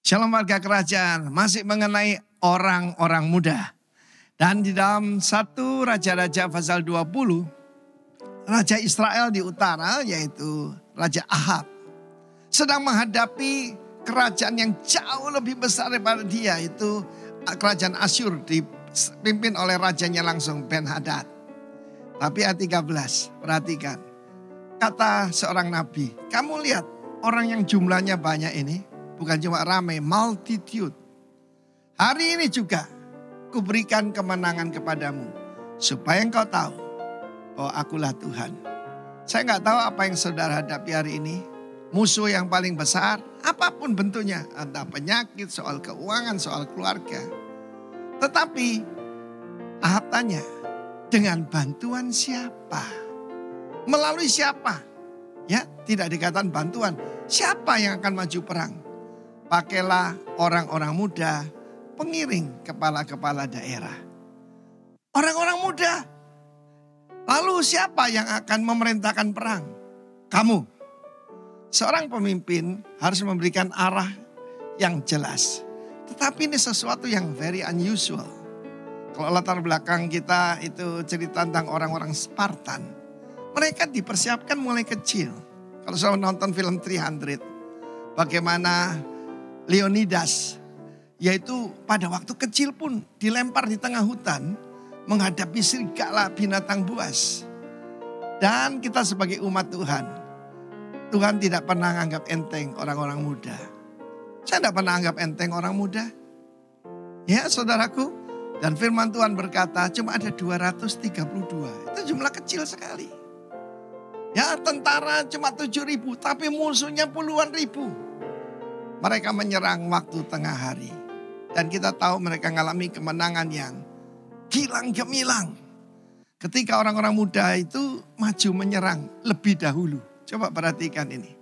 Shalom warga kerajaan, masih mengenai orang-orang muda. Dan di dalam 1 Raja-Raja pasal 20, Raja Israel di utara yaitu Raja Ahab sedang menghadapi kerajaan yang jauh lebih besar daripada dia, itu kerajaan Asyur dipimpin oleh rajanya langsung Ben-Hadad. Tapi ayat 13, perhatikan. Kata seorang nabi, kamu lihat orang yang jumlahnya banyak ini, bukan cuma ramai, multitude. Hari ini juga kuberikan kemenangan kepadamu, supaya engkau tahu bahwa akulah Tuhan. Saya nggak tahu apa yang saudara hadapi hari ini. Musuh yang paling besar, apapun bentuknya. Ada penyakit, soal keuangan, soal keluarga. Tetapi Ahab tanya, dengan bantuan siapa? Melalui siapa? Ya, tidak dikatakan bantuan. Siapa yang akan maju perang? Pakailah orang-orang muda, pengiring kepala-kepala daerah. Orang-orang muda. Lalu siapa yang akan memerintahkan perang? Kamu. Seorang pemimpin harus memberikan arah yang jelas. Tetapi ini sesuatu yang very unusual. Kalau latar belakang kita itu cerita tentang orang-orang Spartan. Mereka dipersiapkan mulai kecil. Kalau saya nonton film 300. Bagaimana Leonidas, yaitu pada waktu kecil pun dilempar di tengah hutan. Menghadapi serigala binatang buas. Dan kita sebagai umat Tuhan. Tuhan tidak pernah anggap enteng orang-orang muda. Saya tidak pernah anggap enteng orang muda. Ya saudaraku. Dan firman Tuhan berkata cuma ada 232. Itu jumlah kecil sekali. Ya tentara cuma 7.000. Tapi musuhnya puluhan ribu. Mereka menyerang waktu tengah hari. Dan kita tahu mereka mengalami kemenangan yang gilang gemilang. Ketika orang-orang muda itu maju menyerang lebih dahulu. Coba perhatikan ini.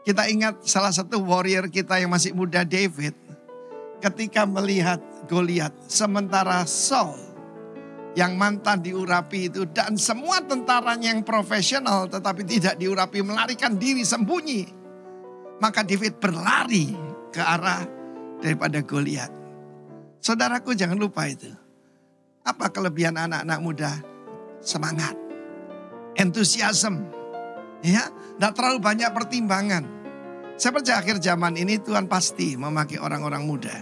Kita ingat salah satu warrior kita yang masih muda, David. Ketika melihat Goliat, sementara Saul yang mantan diurapi itu dan semua tentaranya yang profesional tetapi tidak diurapi melarikan diri sembunyi. Maka David berlari ke arah daripada Goliat. Saudaraku jangan lupa itu. Apa kelebihan anak-anak muda? Semangat, entusiasme. Ya, tidak terlalu banyak pertimbangan. Saya percaya akhir zaman ini Tuhan pasti memakai orang-orang muda.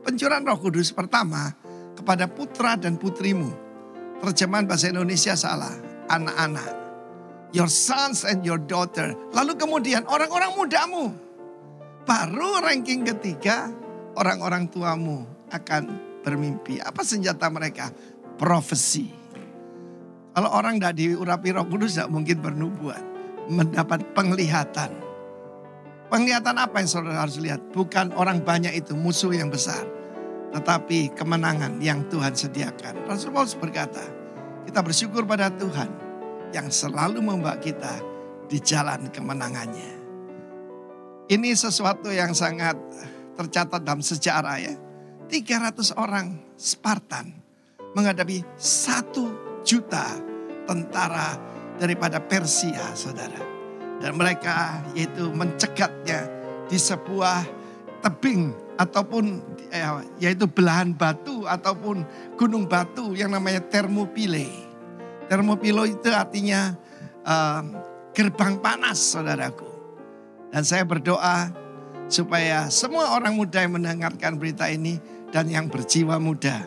Pencurahan Roh Kudus pertama kepada putra dan putrimu. Terjemahan bahasa Indonesia salah, anak-anak. Your sons and your daughter. Lalu kemudian orang-orang mudamu. Baru ranking ketiga, orang-orang tuamu akan bermimpi. Apa senjata mereka? Profesi. Kalau orang tidak diurapi Roh Kudus tidak mungkin bernubuat. Mendapat penglihatan. Penglihatan apa yang saudara harus lihat? Bukan orang banyak itu musuh yang besar. Tetapi kemenangan yang Tuhan sediakan. Rasul Paulus berkata, kita bersyukur pada Tuhan yang selalu membawa kita di jalan kemenangannya. Ini sesuatu yang sangat tercatat dalam sejarah ya. 300 orang Spartan menghadapi 1 juta tentara daripada Persia, saudara. Dan mereka yaitu mencegatnya di sebuah tebing ataupun yaitu belahan batu ataupun gunung batu yang namanya Thermopylae. Thermopylae itu artinya gerbang panas, saudaraku. Dan saya berdoa supaya semua orang muda yang mendengarkan berita ini dan yang berjiwa muda,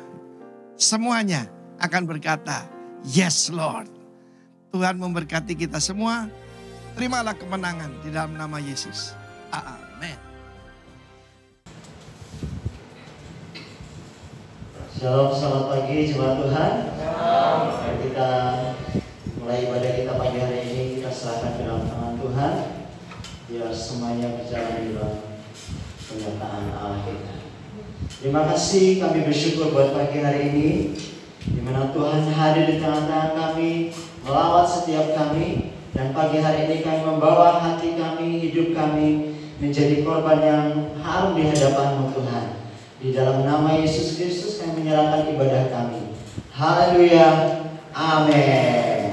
semuanya akan berkata, yes Lord. Tuhan memberkati kita semua. Terimalah kemenangan di dalam nama Yesus. Amin. Shalom, selamat pagi jemaat Tuhan. Mari kita mulai ibadah kita pagi hari ini, kita serahkan ke dalam tangan Tuhan. Biar semuanya berjalan di dalam kenyataan Allah kita. Terima kasih, kami bersyukur buat pagi hari ini. Di mana Tuhan hadir di tengah-tengah kami, melawat setiap kami, dan pagi hari ini kami membawa hati kami, hidup kami menjadi korban yang harum di hadapan-Mu Tuhan. Di dalam nama Yesus Kristus kami menyerahkan ibadah kami. Haleluya, amin.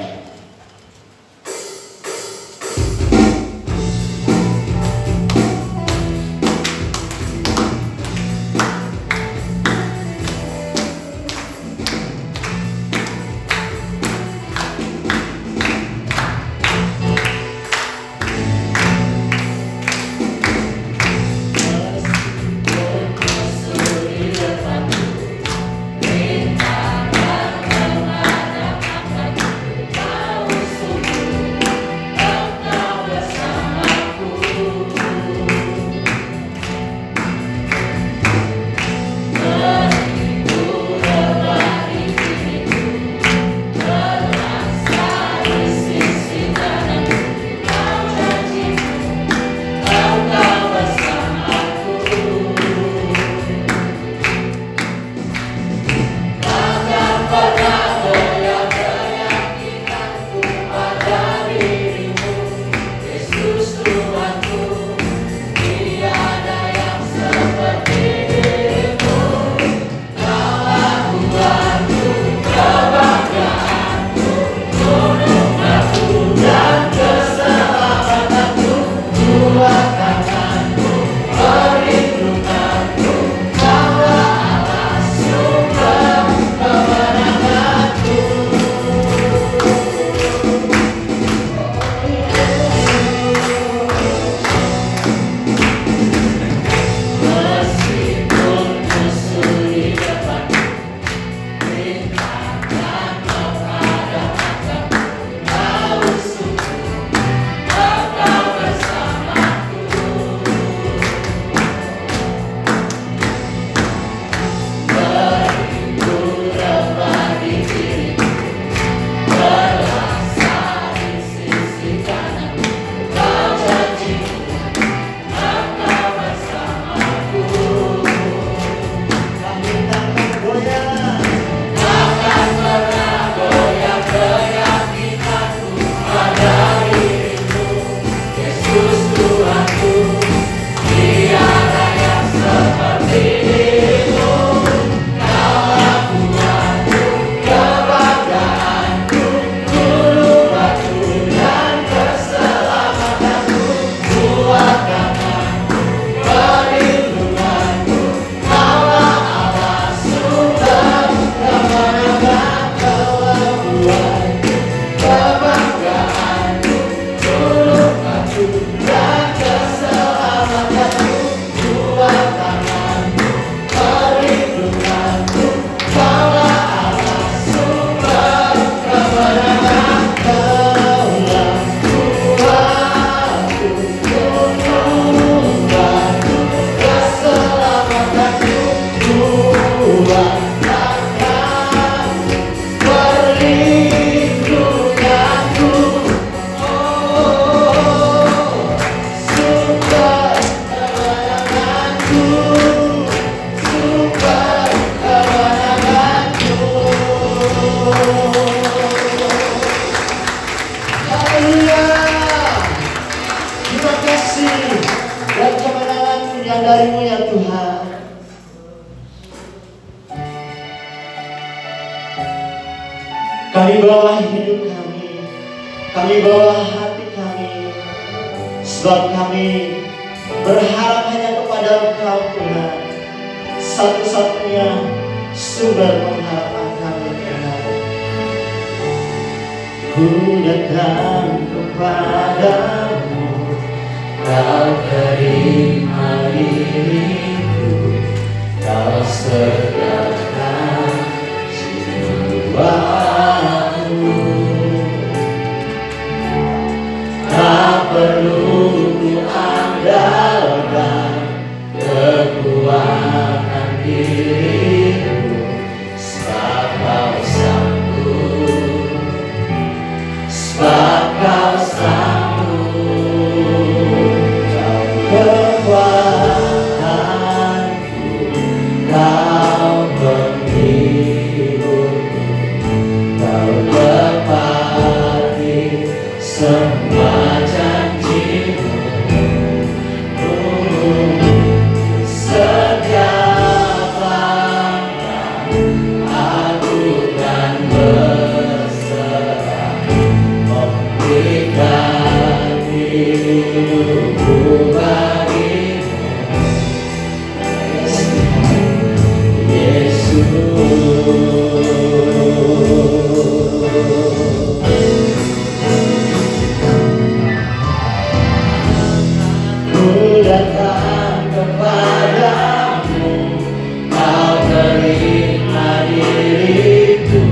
kasih dan kemenangan yang dari-Mu ya Tuhan. Kami bawa hidup kami bawa hati kami, sebab kami berharap hanya kepada Engkau Tuhan, satu-satunya sumber pengharapan kami Tuhan. Ku datang kepadamu, Kau terima diriku, Kau segarkan jiwaku. Tak perlu ku andalkan kekuatan dirimu, sebab Kau sanggup, sebab Kau sanggup. Kau kekuatanku, Kau penghiburku, Kau tepati semua janji-Mu. Setiap langkah aku kan berserah, memberikan hidupku bagi-Mu, Yesus. Ku datang kepadamu, Kau terima diriku,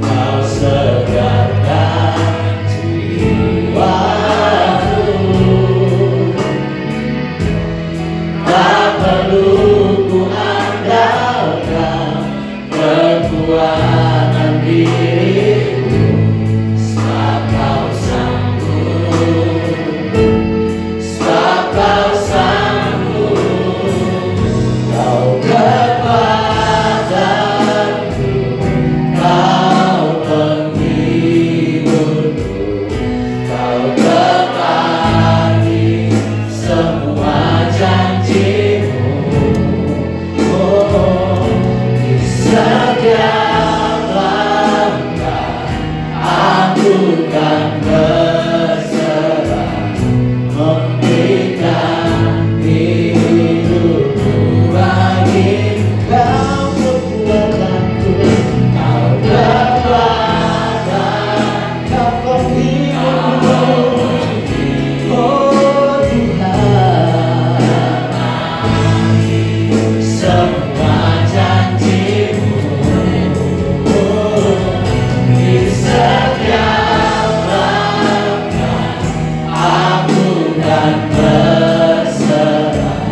Kau segarkan jiwaku. Tak perlu ku andalkan kekuatan dirimu, sebab Kau sanggup, sebab Kau sanggup. Kau kekuatanku, Kau penghiburku, Kau tepati semua janji-Mu. Oh, di setiap langkah aku kan berserah, memberikan hidupku bagi Kau kekuatanku, Kau kekuatan, Kau penghiburku. Oh Tuhan, semua janji-Mu. Oh, di setiap langkah aku kan berserah,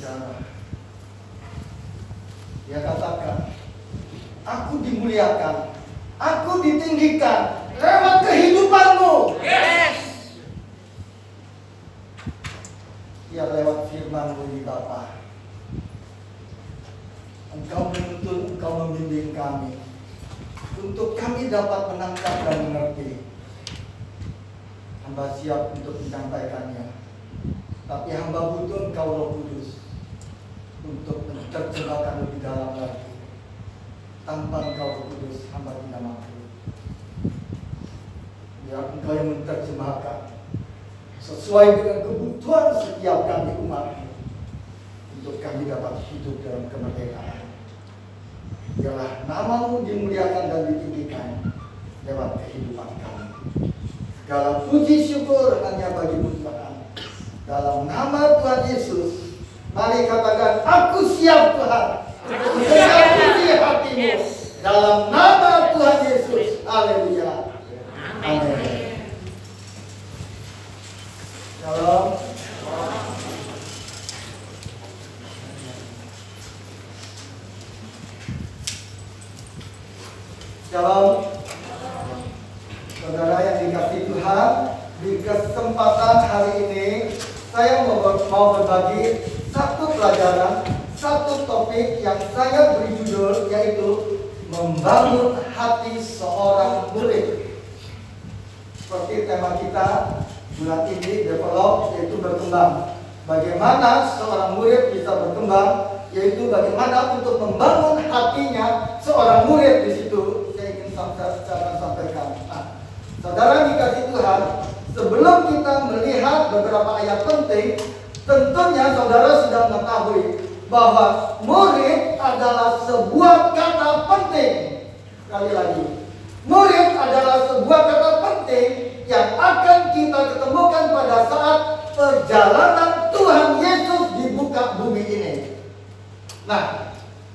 berbicara. Dia katakan, aku dimuliakan, aku ditinggikan lewat kehidupanmu. Yes. Ya lewat firman-Mu ini Bapa. Engkau menuntun, Engkau membimbing kami untuk kami dapat menangkap dan mengerti. Hamba siap untuk menyampaikannya, tapi hamba butuh Engkau Roh Kudus untuk menerjemahkan lebih dalam lagi. Tanpa Engkau Roh Kudus, hamba tidak mampu. Biar Engkau yang menerjemahkan sesuai dengan kebutuhan setiap kami umat, untuk kami dapat hidup dalam kemerdekaan. Biarlah nama-Mu dimuliakan dan ditinggikan lewat kehidupan kami. Segala puji syukur hanya bagi-Mu Tuhan. Dalam nama Tuhan Yesus, mari katakan, aku siap Tuhan. Dengan puji hati-Mu. Dalam nama Tuhan Yesus. Haleluya. Amin. Shalom. Shalom. Saudara yang dikasihi Tuhan, di kesempatan hari ini saya mau berbagi satu pelajaran, satu topik yang saya beri judul, yaitu membangun hati seorang murid. Seperti tema kita bulan ini, develop, yaitu berkembang. Bagaimana seorang murid bisa berkembang, yaitu bagaimana untuk membangun hatinya seorang murid. Di situ saya ingin sampaikan. Nah, saudara dikasih Tuhan, sebelum kita melihat beberapa ayat penting, tentunya saudara sudah mengetahui bahwa murid adalah sebuah kata penting. Sekali lagi, murid adalah sebuah kata penting yang akan kita ketemukan pada saat perjalanan Tuhan Yesus di muka bumi ini. Nah,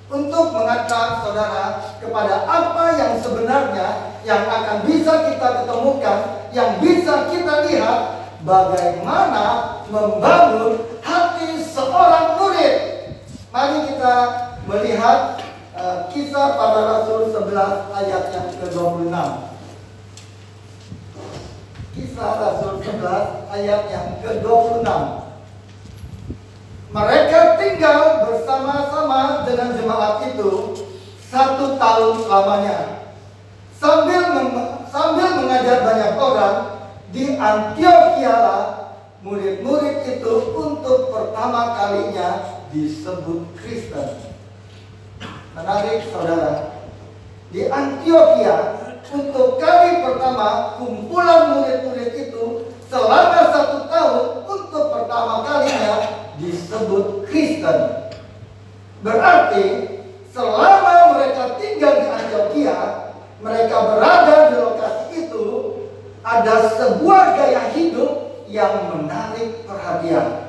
untuk mengangkat saudara kepada apa yang sebenarnya yang akan bisa kita ketemukan, yang bisa kita lihat, bagaimana membangun hati seorang murid. Mari kita melihat Kisah Para Rasul 11 ayat yang ke-26. Kisah Rasul 11 ayat yang ke-26. Mereka tinggal bersama-sama dengan jemaat itu 1 tahun lamanya, sambil mengajar banyak orang. Di Antiokhia lah murid-murid itu untuk pertama kalinya disebut Kristen. Menarik saudara, di Antiokhia untuk kali pertama kumpulan murid-murid itu selama 1 tahun untuk pertama kalinya disebut Kristen. Berarti selama mereka tinggal di Antiokhia, mereka berada di lokasi itu, ada sebuah gaya hidup yang menarik perhatian.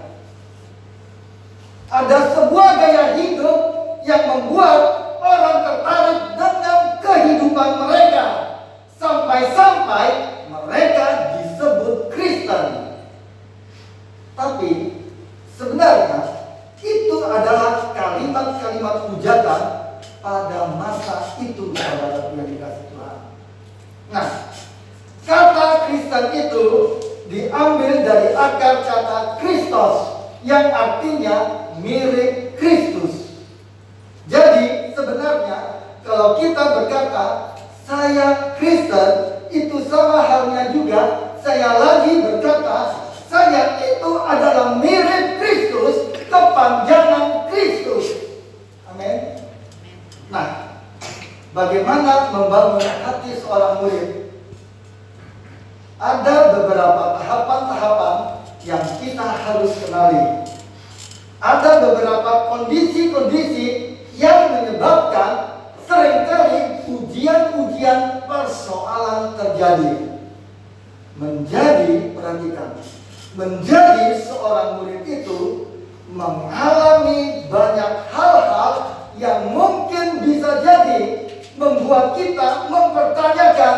Ada sebuah gaya hidup yang membuat orang tertarik dengan kehidupan mereka, sampai-sampai mereka disebut Kristen. Tapi sebenarnya itu adalah kalimat-kalimat hujatan pada masa itu, saudara yang dikasih Tuhan. Nah, kata Kristen itu diambil dari akar kata Kristos, yang artinya mirip Kristus. Jadi sebenarnya kalau kita berkata saya Kristen, itu sama halnya juga saya lagi berkata saya itu adalah mirip Kristus, kepanjangan Kristus. Amin. Nah, bagaimana membangun hati seorang murid? Ada beberapa tahapan-tahapan yang kita harus kenali. Ada beberapa kondisi-kondisi yang menyebabkan seringkali ujian-ujian persoalan terjadi. Perhatikan, menjadi seorang murid itu mengalami banyak hal-hal yang mungkin bisa jadi membuat kita mempertanyakan,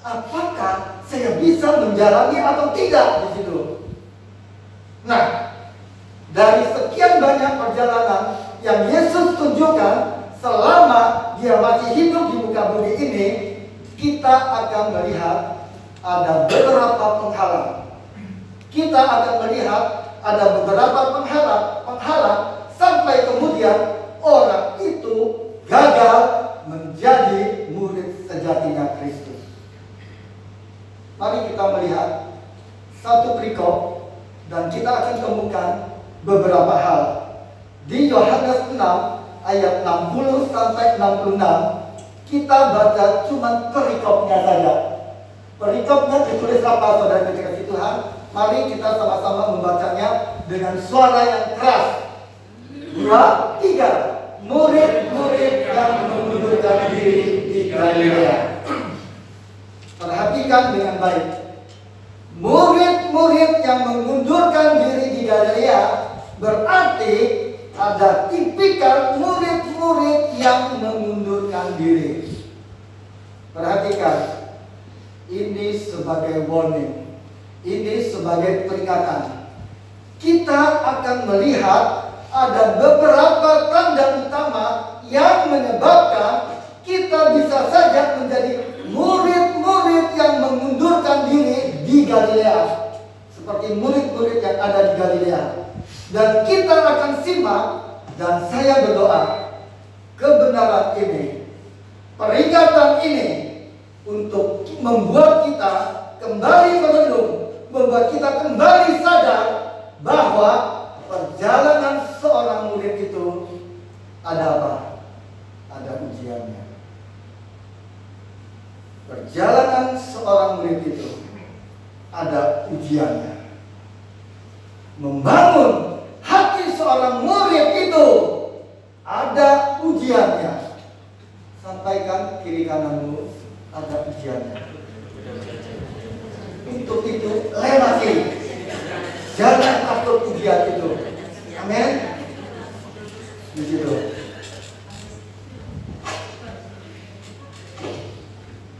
apakah saya bisa menjalani atau tidak di situ. Nah, dari sekian sekian banyak perjalanan yang Yesus tunjukkan selama dia masih hidup di muka bumi ini, kita akan melihat ada beberapa penghalang. Kita akan melihat ada beberapa penghalang sampai kemudian orang itu gagal menjadi murid sejatinya Kristus. Mari kita melihat satu perikop dan kita akan temukan beberapa hal. Di Yohanes 6 ayat 60 sampai 66 kita baca cuma perikopnya saja. Perikopnya ditulis apa, saudara dikasih Tuhan? Mari kita sama-sama membacanya dengan suara yang keras. 2, 3. Murid-murid yang mengundurkan diri di Galilea. Perhatikan dengan baik. Murid-murid yang mengundurkan diri di Galilea berarti ada tipikal murid-murid yang mengundurkan diri. Perhatikan. Ini sebagai warning. Ini sebagai peringatan. Kita akan melihat ada beberapa tanda utama yang menyebabkan kita bisa saja menjadi murid-murid yang mengundurkan diri di Galilea. Seperti murid-murid yang ada di Galilea. Dan kita akan simak dan saya berdoa kebenaran ini, peringatan ini untuk membuat kita kembali merenung, membuat kita kembali sadar bahwa perjalanan seorang murid itu ada apa? Ada ujiannya. Perjalanan seorang murid itu ada ujiannya. Membangun hati seorang murid itu ada ujiannya. Sampaikan kiri kananmu, ada ujiannya. Untuk itu lewati. Jangan takut ujian itu. Amin. Di situ.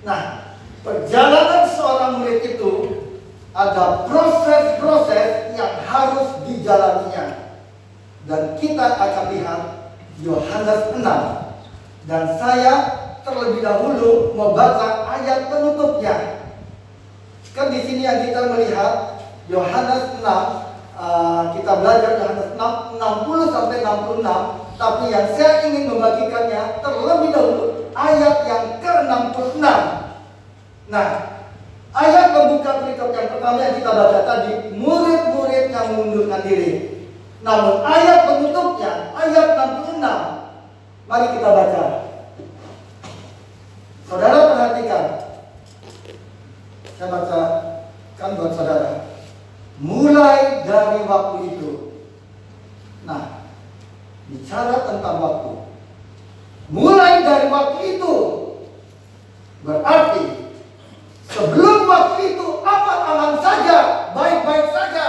Nah, perjalanan seorang murid itu ada proses-proses yang harus dijalaninya. Dan kita akan lihat Yohanes 6. Dan saya terlebih dahulu mau baca ayat penutupnya. Kan di sini yang kita melihat Yohanes 6, kita belajar Yohanes 6 60 sampai 66, tapi yang saya ingin membagikannya terlebih dahulu ayat yang ke-66. Nah, ayat pembuka perikop yang pertama yang kita baca tadi, murid-murid yang mengundurkan diri. Namun ayat penutupnya, ayat 66, mari kita baca. Saudara perhatikan. Saya bacakan buat saudara. Mulai dari waktu itu. Nah, bicara tentang waktu. Mulai dari waktu itu berarti sebelum waktu itu aman-aman saja, baik-baik saja.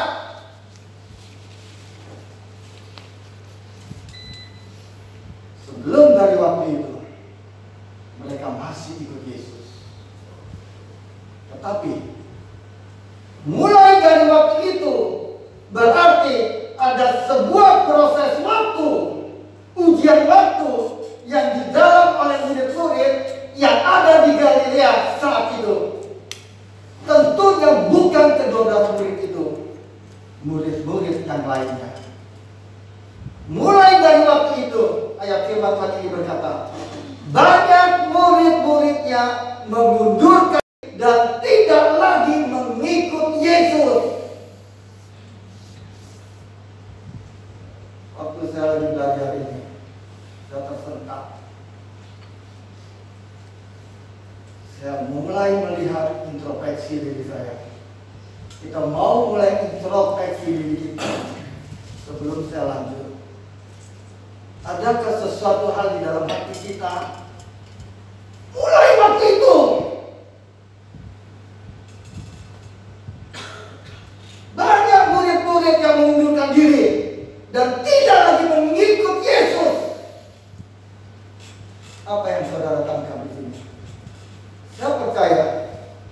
Sebelum dari waktu itu mereka masih ikut Yesus. Tetapi mulai dari waktu itu berarti ada sebuah proses waktu, ujian waktu yang didalam oleh murid-murid yang ada di Galilea saat itu. Tentunya bukan ke-12 murid itu, murid-murid yang lainnya. Mulai dari waktu itu, ayat firman Tuhan ini berkata, banyak murid-muridnya mengundurkan dan tidak lagi mengikut Yesus. Waktu saya lagi belajar ini, saya tersentak. Saya mulai melihat introspeksi diri saya. Kita mau mulai introspeksi diri kita sebelum saya lanjut. Adakah sesuatu hal di dalam hati kita mulai waktu itu? Banyak murid-murid yang mengundurkan diri dan tidak lagi mengikut Yesus. Apa yang saudara tangkap di sini? Saya percaya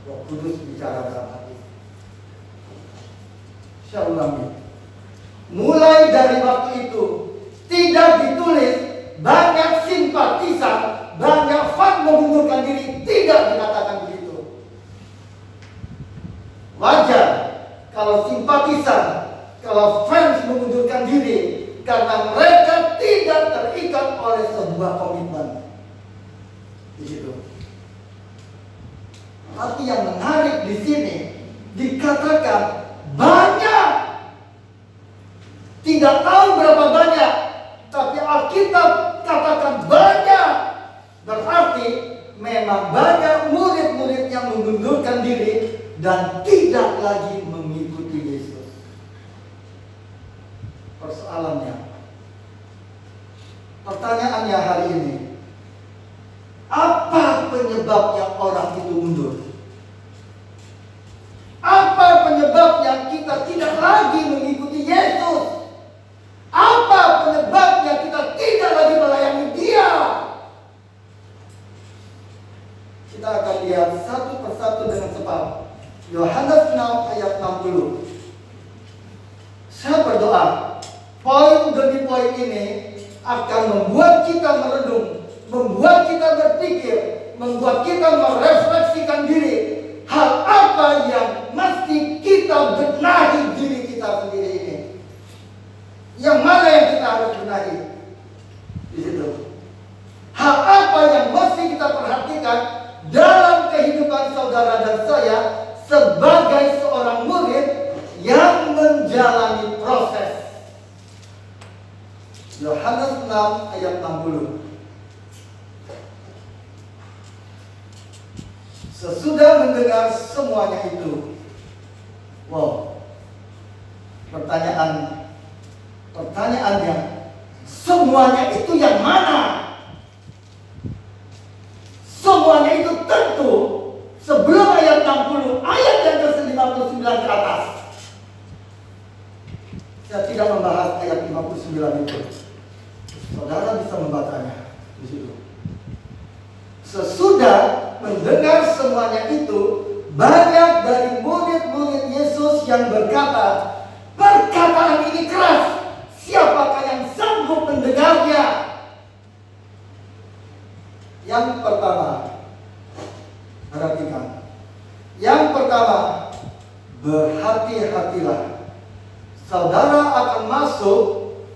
Roh Kudus bicara dalam hati. Saya ulangi. Mulai dari waktu itu sebuah komitmen di situ. Tapi yang menarik di sini dikatakan banyak. Tidak tahu berapa banyak, tapi Alkitab katakan banyak. Berarti memang banyak murid-murid yang mengundurkan diri dan tidak lagi mengikuti Yesus. Pertanyaannya hari ini, apa penyebabnya orang itu mundur? Apa penyebabnya kita tidak lagi mengikuti Yesus? Apa penyebabnya kita tidak lagi melayani Dia? Kita akan lihat satu persatu dengan cepat. Yohanes 6 ayat 60. Saya berdoa, poin demi poin ini akan membuat kita merenung, membuat kita berpikir, membuat kita merefleksikan diri. Hal apa yang mesti kita benahi diri kita sendiri ini? Yang mana yang kita harus benahi? Di situ. Hal apa yang mesti kita perhatikan dalam kehidupan saudara dan saya sebagai seorang murid yang menjalani proses? Yohanes 6 ayat 60. Sesudah mendengar semuanya itu, wow, pertanyaannya, semuanya itu yang mana? Semuanya itu tentu sebelum ayat 60, ayat yang ke-59 ke atas. Saya tidak membahas ayat 59 itu. Saudara bisa membacanya di situ. Sesudah mendengar semuanya itu, banyak dari murid-murid Yesus yang berkata, perkataan ini keras, siapakah yang sanggup mendengarnya? Yang pertama, perhatikan. Yang pertama, berhati-hatilah. Saudara akan masuk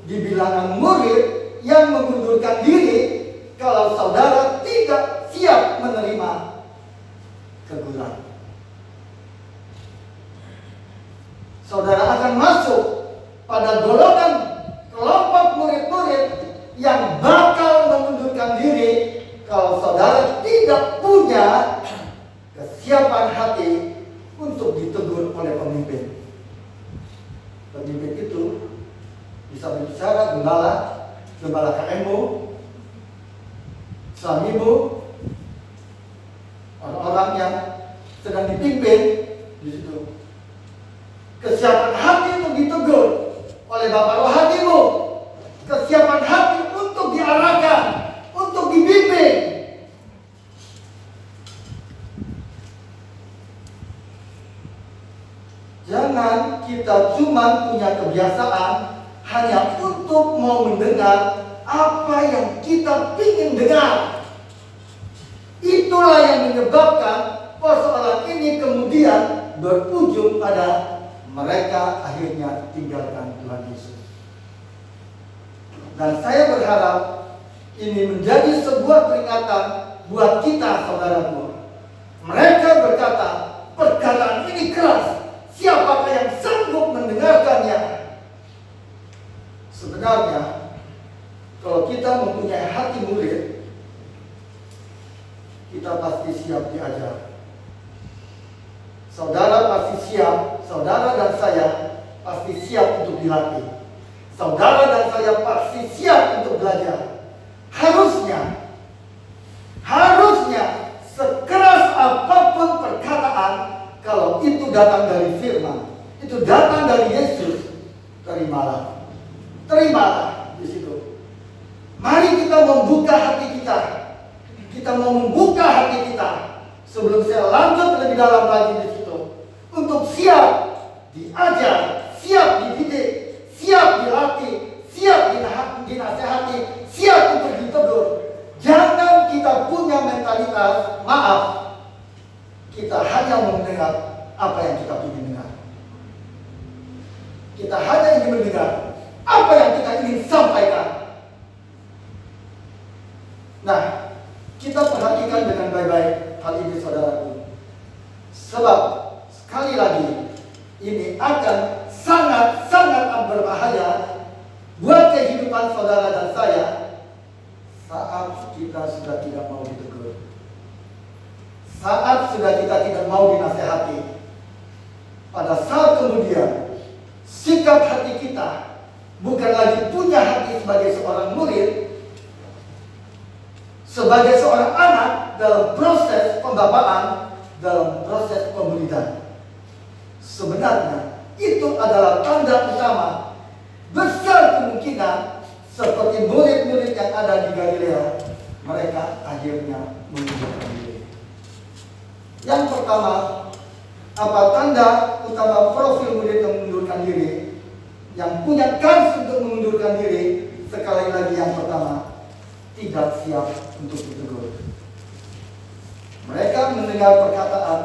di bilangan murid yang mengundurkan diri kalau saudara tidak siap menerima teguran. Saudara akan masuk pada golongan kelompok murid-murid yang bakal mengundurkan diri kalau saudara tidak punya kesiapan hati untuk ditegur oleh pemimpin. Pemimpin itu bisa berbicara gembala KM-mu, suamimu, orang-orang yang sedang dipimpin di situ. Kesiapan hati untuk ditegur oleh bapak rohanimu, kesiapan hati untuk diarahkan, untuk dibimbing. Jangan kita cuma punya kebiasaan hanya untuk mau mendengar apa yang kita ingin dengar. Itulah yang menyebabkan persoalan ini kemudian berujung pada mereka akhirnya tinggalkan Tuhan Yesus. Dan saya berharap ini menjadi sebuah peringatan buat kita, saudaraku. Mereka berkata, perkataan ini keras, siapakah yang sanggup mendengarkannya? Sebenarnya kalau kita mempunyai hati murid, kita pasti siap diajar. Saudara pasti siap, saudara dan saya pasti siap untuk dilatih. Saudara dan saya pasti siap untuk belajar. Harusnya sekeras apapun perkataan, kalau itu datang dari firman, itu datang dari Yesus, terimalah. Terimalah di situ. Mari kita membuka hati kita. Kita mau membuka hati kita sebelum saya lanjut lebih dalam lagi di situ. Untuk siap diajar, siap dididik, siap dilatih, siap dinasehati, siap untuk ditegur. Jangan kita punya mentalitas, maaf, kita hanya mendengar apa yang kita ingin dengar. Kita hanya ingin mendengar apa yang kita ingin sampaikan. Nah, kita perhatikan dengan baik-baik hal ini saudaraku. Sebab sekali lagi ini akan sangat-sangat berbahaya buat kehidupan saudara dan saya saat kita sudah tidak mau ditegur. Saat sudah kita tidak mau dinasehati. Pada saat kemudian sikap hati kita bukan lagi punya hati sebagai seorang murid, sebagai seorang anak dalam proses pembapaan, dalam proses pemuridan. Sebenarnya itu adalah tanda utama besar kemungkinan seperti murid-murid yang ada di Galilea, mereka akhirnya mengundurkan diri. Yang pertama, apa tanda utama profil murid yang mengundurkan diri, yang punya kans untuk mengundurkan diri? Sekali lagi yang pertama, tidak siap untuk ditegur. Mereka mendengar perkataan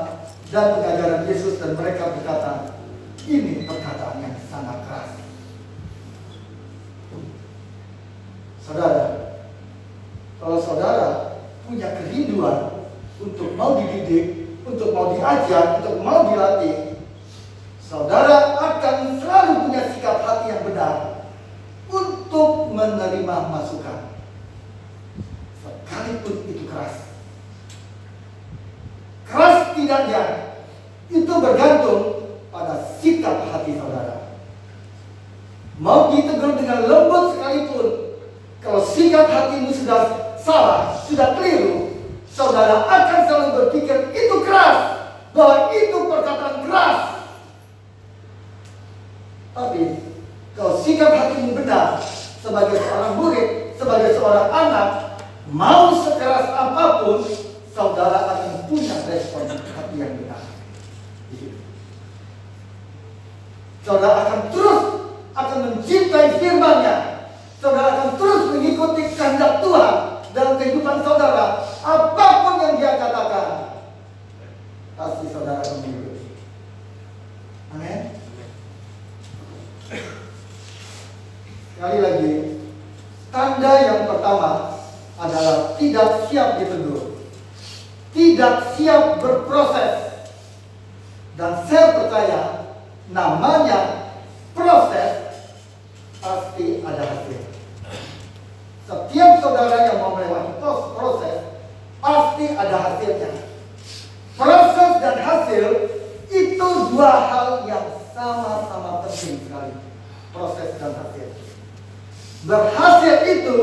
dan pengajaran Yesus dan mereka berkata, ini perkataan yang sangat keras. Saudara, kalau saudara punya kerinduan untuk mau dididik, untuk mau diajar, untuk mau dilatih, saudara akan selalu punya sikap hati yang benar untuk menerima masukan, sekalipun itu keras. Keras tidaknya itu bergantung pada sikap hati saudara. Mau ditegur dengan lembut sekalipun, kalau sikap hatimu sudah salah, sudah keliru, saudara akan selalu berpikir itu keras, bahwa itu perkataan keras. Tapi kalau sikap hatimu benar, sebagai seorang murid, sebagai seorang anak, mau sekeras apapun, saudara akan punya respon hati yang benar. Saudara akan terus mencintai firman-Nya. Saudara akan terus mengikuti kehendak Tuhan dalam kehidupan saudara. Apapun yang Dia katakan, pasti saudara akan mengikuti. Amin. Sekali lagi, tanda yang pertama adalah tidak siap ditegur, tidak siap berproses. Dan saya percaya namanya proses pasti ada hasil. Setiap saudara yang mau melewati proses pasti ada hasilnya. Proses dan hasil itu dua hal yang sama-sama penting sekali. Proses dan hasil. Berhasil itu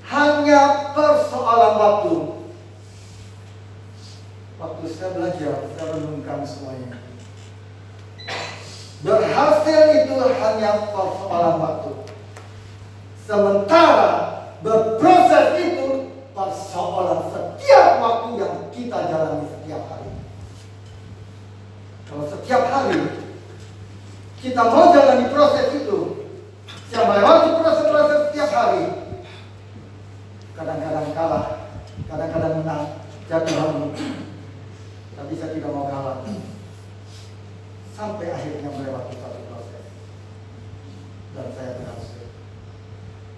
hanya persoalan waktu. Waktu saya belajar, saya renungkan semuanya. Berhasil itu hanya persoalan waktu. Sementara berproses itu persoalan setiap waktu yang kita jalani setiap hari. Kalau setiap hari kita mau jalani proses itu, saya melewati proses-proses setiap hari. Kadang-kadang kalah, kadang-kadang menang, jatuh bangun. Tapi saya tidak mau kalah. Sampai akhirnya melewati satu proses. Dan saya berhasil.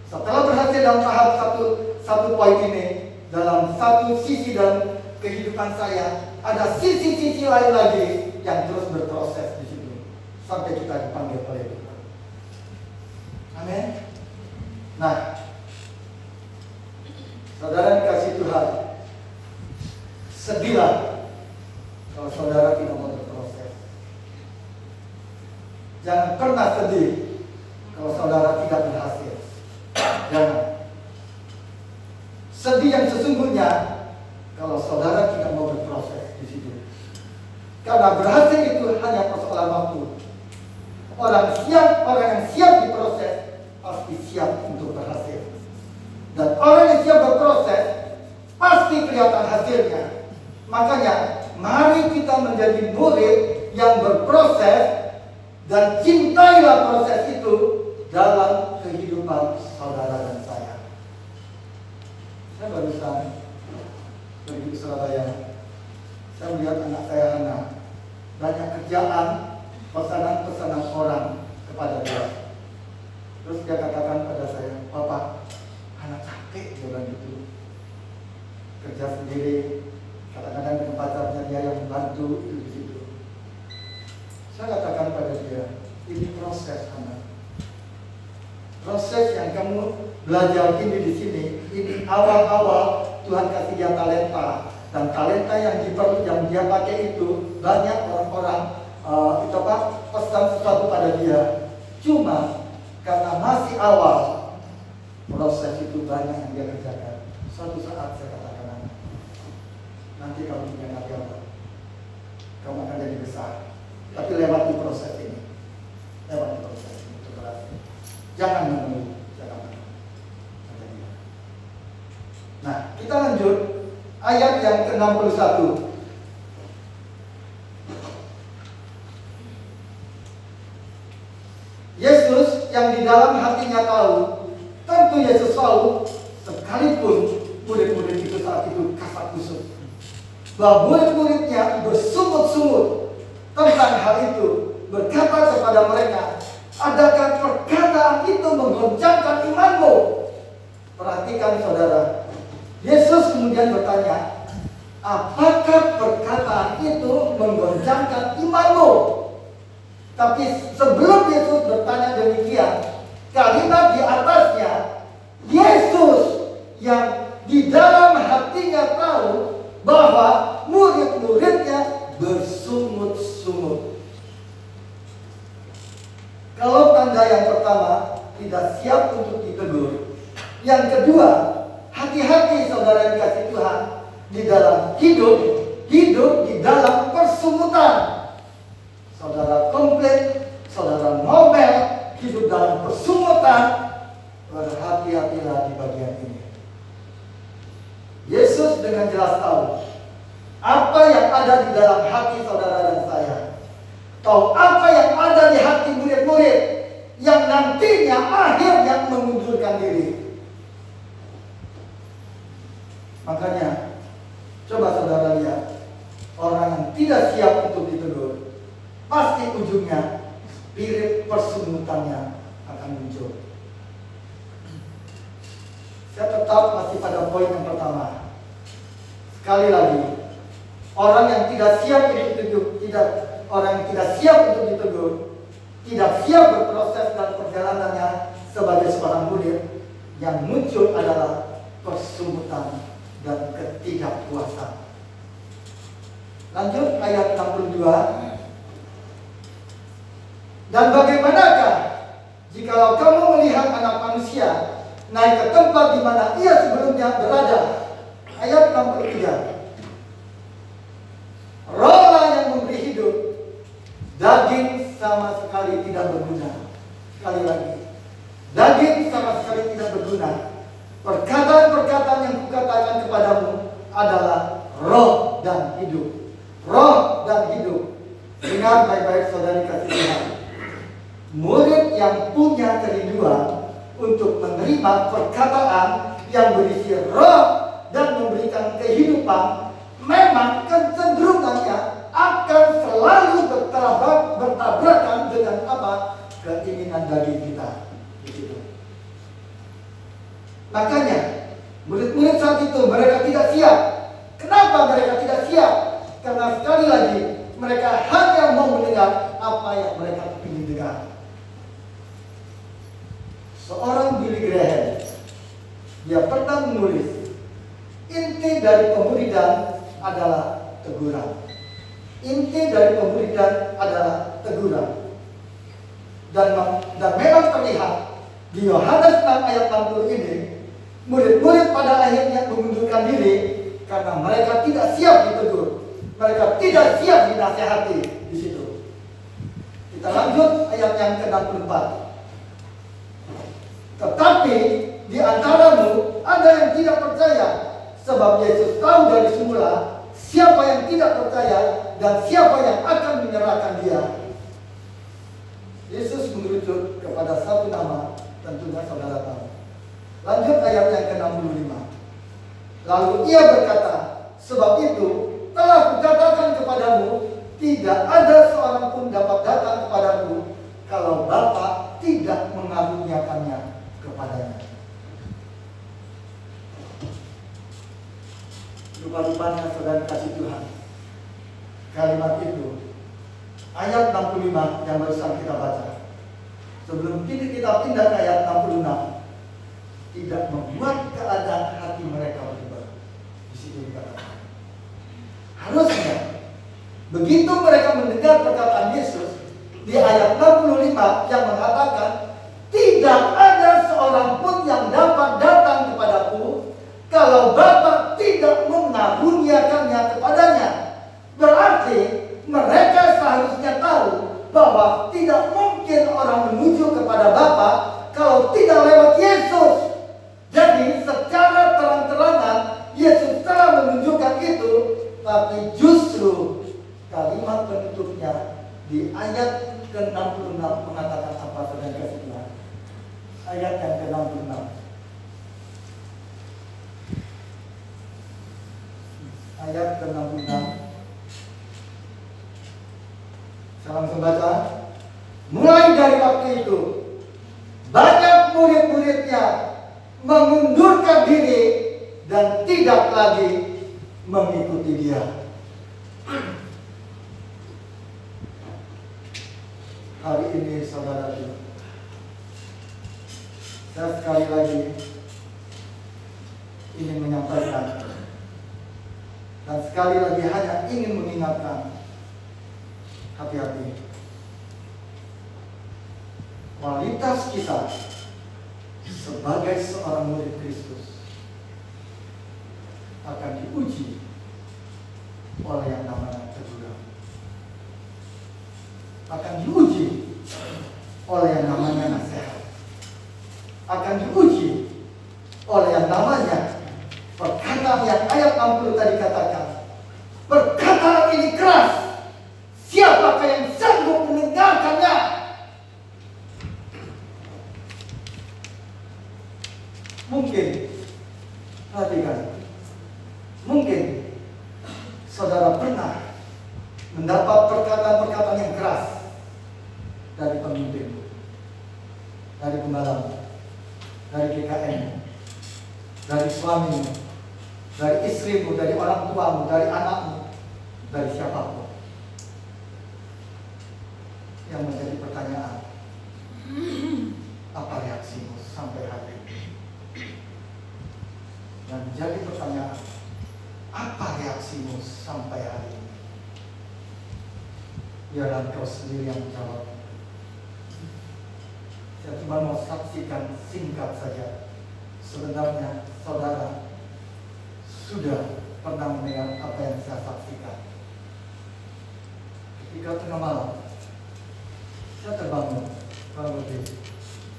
Setelah berhasil dalam tahap satu poin ini, dalam satu sisi dalam kehidupan saya, ada sisi-sisi lain lagi yang terus berproses di situ sampai kita dipanggil oleh Tuhan. Amin. Nah, saudara dikasih Tuhan, sedihlah kalau saudara tidak mau berproses. Jangan pernah sedih kalau saudara tidak berhasil. Jangan. Sedih yang sesungguhnya kalau saudara tidak mau berproses di situ. Karena berhasil itu hanya persoalan waktu. Orang yang siap diproses pasti siap untuk berhasil. Dan orang yang siap berproses pasti kelihatan hasilnya. Makanya mari kita menjadi murid yang berproses dan cintailah proses itu dalam kehidupan saudara dan saya. Saya barusan pergi ke Surabaya. Saya melihat anak saya Hana, banyak kerjaan, pesanan-pesanan orang kepada dia. Terus dia katakan pada saya, "Papa, Hana capek," dia bilang gitu. kerja sendiri, kadang-kadang dengan pacarnya dia yang membantu itu di situ. Saya katakan pada dia, ini proses anak. Proses yang kamu belajar ini di sini, ini awal-awal Tuhan kasih dia talenta, dan talenta yang dia pakai itu banyak orang-orang pesan sesuatu pada dia. Cuma karena masih awal, proses itu banyak yang dia kerjakan. Suatu saat saya katakan, nanti kamu punya apa? Kamu akan jadi besar. Tapi lewati proses ini. Lewati proses ini. Jangan mengeluh. Jangan mengeluh. Nah, kita lanjut. Ayat yang ke-61. Yesus yang di dalam hatinya tahu, tentu Yesus tahu, sekalipun murid-murid itu saat itu kasar kusut, bahwa murid-muridnya bersungut-sungut tentang hal itu, berkata kepada mereka, adakah perkataan itu menggoncangkan imanmu? Perhatikan saudara, Yesus kemudian bertanya, apakah perkataan itu menggoncangkan imanmu? Tapi sebelum Yesus bertanya demikian, kalimat di atasnya, Yesus yang di dalam hatinya tahu bahwa murid-muridnya bersungut-sungut. Kalau tanda yang pertama tidak siap untuk ditegur, yang kedua, hati-hati saudara yang dikasih Tuhan di dalam hidup di dalam persungutan. Saudara komplain, saudara ngomel, hidup dalam persungutan, berhati-hatilah di bagian ini. Yesus dengan jelas tahu apa yang ada di dalam hati saudara dan saya. Tahu apa yang ada di hati murid-murid yang nantinya akhirnya mengundurkan diri. Makanya, coba saudara lihat, orang yang tidak siap untuk ditegur, pasti ujungnya spirit persungutannya akan muncul. Saya tetap masih pada poin yang pertama. Sekali lagi, orang yang tidak siap untuk ditegur, orang yang tidak siap untuk ditegur, tidak siap berproses dalam perjalanannya sebagai seorang murid, yang muncul adalah persungutan dan ketidakpuasan. Lanjut ayat 62. Dan bagaimanakah jikalau kamu melihat anak manusia naik ke tempat di mana ia sebelumnya berada? Ayat 63. Rohlah yang memberi hidup, daging sama sekali tidak berguna. Sekali lagi, daging sama sekali tidak berguna. Perkataan-perkataan yang kukatakan kepadamu adalah roh dan hidup. Roh dan hidup. Ingat baik-baik saudari kasih Tuhan. Murid yang punya kerinduan untuk menerima perkataan yang berisi roh dan memberikan kehidupan, memang kecenderungannya akan selalu bertabrakan dengan apa? Keinginan daging kita. Begitu. Makanya murid-murid saat itu mereka tidak siap. Kenapa mereka tidak siap? Karena sekali lagi mereka hanya mau mendengar apa yang mereka ingin dengar. Seorang Billy Graham, dia pernah menulis, inti dari pemuridan adalah teguran. Inti dari pemuridan adalah teguran. Dan memang terlihat di Yohanes 6 ayat 60 ini, murid-murid pada akhirnya mengundurkan diri karena mereka tidak siap ditegur. Mereka tidak siap dinasihati di situ. Kita lanjut ayat yang ke-64. Tetapi di antaramu ada yang tidak percaya, sebab Yesus tahu dari semula siapa yang tidak percaya dan siapa yang akan menyerahkan dia. Yesus mengerucut kepada satu nama, tentunya saudara tahu. Lanjut ayat yang ke-65. Lalu ia berkata, sebab itu telah kukatakan kepadamu, tidak ada seorang pun dapat datang kepadaku kalau Bapa tidak mengaruniakannya kepadanya. Rupa-rupanya saudara kasih Tuhan, kalimat itu, ayat 65 yang barusan kita baca, sebelum kita pindah ke ayat 66, tidak membuat keadaan hati mereka berubah. Di situ dikatakan, harusnya begitu mereka mendengar perkataan Yesus di ayat 65 yang mengatakan, tidak ada seorang pun yang dapat datang kepadaku kalau Bapa tidak mengaruniakannya kepadanya. Berarti mereka seharusnya tahu bahwa tidak mungkin orang menuju kepada Bapa kalau tidak lewat Yesus. Jadi secara terang-terangan Yesus telah menunjukkan itu, tapi justru kalimat penutupnya di ayat ke-66 mengatakan apa, saudara kasih Tuhan? Ayat yang ke-66. Ayat ke-66. Saya langsung baca. Mulai dari waktu itu, banyak murid-muridnya mengundurkan diri dan tidak lagi mengikuti dia. Hari ini saudara-saudara, saya sekali lagi ingin menyampaikan dan sekali lagi hanya ingin mengingatkan, hati-hati. Kualitas kita sebagai seorang murid Kristus akan diuji oleh yang namanya kejujuran, akan diuji oleh yang namanya nasihat, akan diuji oleh yang namanya perkataan yang ayat 60 tadi katakan. Perkataan ini keras, siapakah yang sanggup mendengarkannya? Mungkin, perhatikan, mungkin saudara pernah mendapat perkataan-perkataan yang keras dari pemimpin, dari pembalap, dari GKM, dari suamimu, dari istrimu, dari orang tuamu, dari anakmu, dari siapapun. Yang menjadi pertanyaan, apa reaksimu sampai hari ini? Dan menjadi pertanyaan, apa reaksimu sampai hari ini? Biarlah kau sendiri yang menjawab. Saya cuma mau saksikan singkat saja. Sebenarnya saudara sudah pernah mendengar apa yang saya saksikan. Ketika tengah malam, saya terbangun kurang lebih